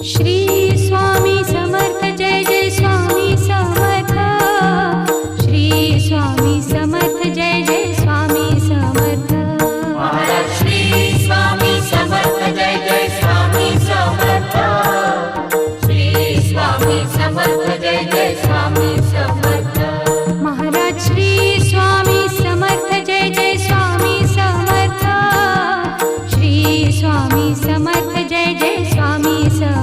Shri Swami Samarth Jai Jai Swami Samarth. Shri Swami Samarth Jai Jai Swami Samarth. Maharaj Shri Swami Samarth Jai Jai Swami Samarth. Shri Swami Samarth Jai Jai Swami Samarth. Maharaj Shri Swami Samarth Jai Jai Swami Samarth. Shri Swami Samarth Jai Jai Swami Samarth.